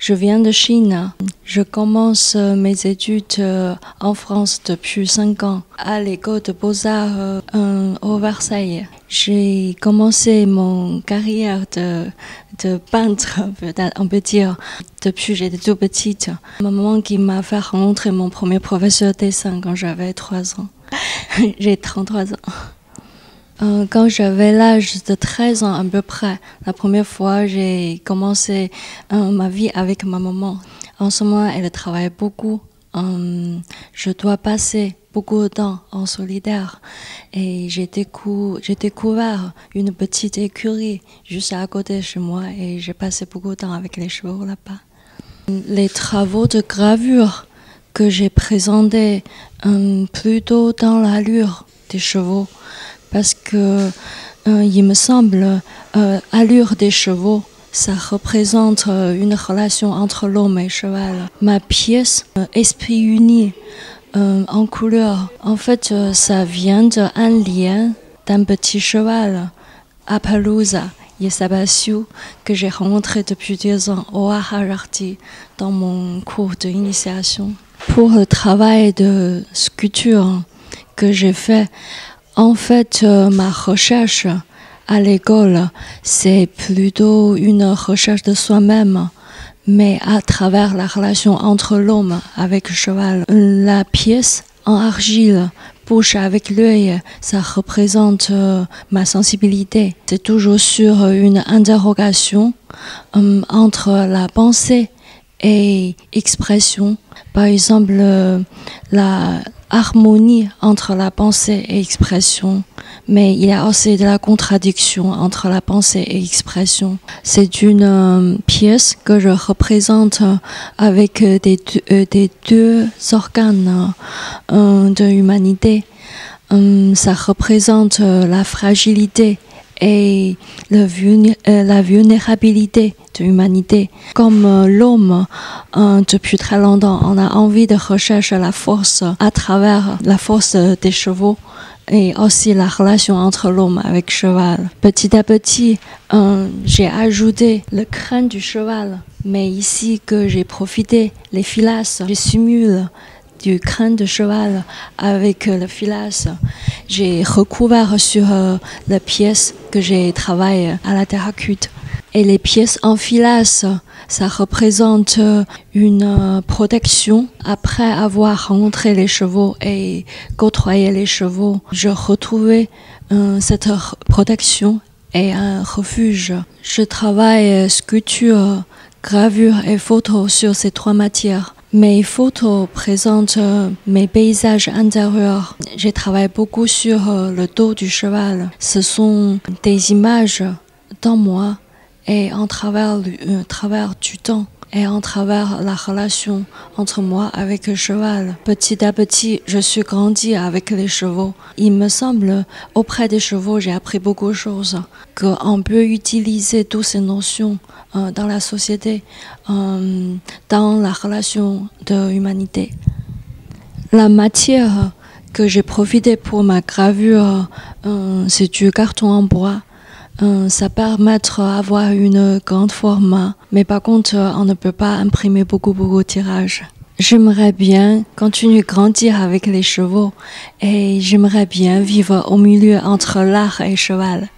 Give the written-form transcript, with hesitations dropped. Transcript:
Je viens de Chine. Je commence mes études en France depuis 5 ans à l'école de Beaux-Arts au Versailles. J'ai commencé mon carrière de peintre, on peut dire, depuis que j'étais toute petite. Ma maman qui m'a fait rencontrer mon premier professeur de dessin quand j'avais 3 ans. J'ai 33 ans. Quand j'avais l'âge de 13 ans à peu près, la première fois j'ai commencé ma vie avec ma maman. En ce moment, elle travaille beaucoup. Je dois passer beaucoup de temps en solidaire. Et j'ai découvert une petite écurie juste à côté de chez moi et j'ai passé beaucoup de temps avec les chevaux là-bas. Les travaux de gravure que j'ai présentés plutôt dans l'allure des chevaux. Parce que il me semble, allure des chevaux, ça représente une relation entre l'homme et le cheval. Ma pièce, Esprit uni, en couleur, en fait, ça vient d'un lien d'un petit cheval, Appaloosa, il s'appelle Sioux, que j'ai rencontré depuis 2 ans au Hararti dans mon cours d'initiation. Pour le travail de sculpture que j'ai fait, en fait, ma recherche à l'école, c'est plutôt une recherche de soi-même, mais à travers la relation entre l'homme avec le cheval. La pièce en argile, bouche avec l'œil, ça représente ma sensibilité. C'est toujours sur une interrogation entre la pensée et expression. Par exemple, la harmonie entre la pensée et expression, mais il y a aussi de la contradiction entre la pensée et expression. C'est une pièce que je représente avec des 2 organes de l'humanité. Ça représente la fragilité et la vulnérabilité de l'humanité. Comme l'homme, depuis très longtemps, on a envie de rechercher la force à travers la force des chevaux et aussi la relation entre l'homme avec le cheval. Petit à petit, j'ai ajouté le crâne du cheval, mais ici que j'ai profité, les filasses, je simule du crâne de cheval avec le filasse. J'ai recouvert sur la pièce que j'ai travaillé à la terracute. Et les pièces en filasse, ça représente une protection. Après avoir rencontré les chevaux et côtoyé les chevaux, je retrouvais cette protection et un refuge. Je travaille sculpture, gravure et photo sur ces 3 matières. Mes photos présentent mes paysages intérieurs. J'ai travaillé beaucoup sur le dos du cheval. Ce sont des images dans moi et en travers du temps et en travers la relation entre moi avec le cheval. Petit à petit, je suis grandi avec les chevaux. Il me semble, auprès des chevaux, j'ai appris beaucoup de choses, qu'on peut utiliser toutes ces notions dans la société, dans la relation de l'humanité. La matière que j'ai profité pour ma gravure, c'est du carton en bois. Ça permet d'avoir une grande forme, mais par contre, on ne peut pas imprimer beaucoup de tirages. J'aimerais bien continuer à grandir avec les chevaux et j'aimerais bien vivre au milieu entre l'art et le cheval.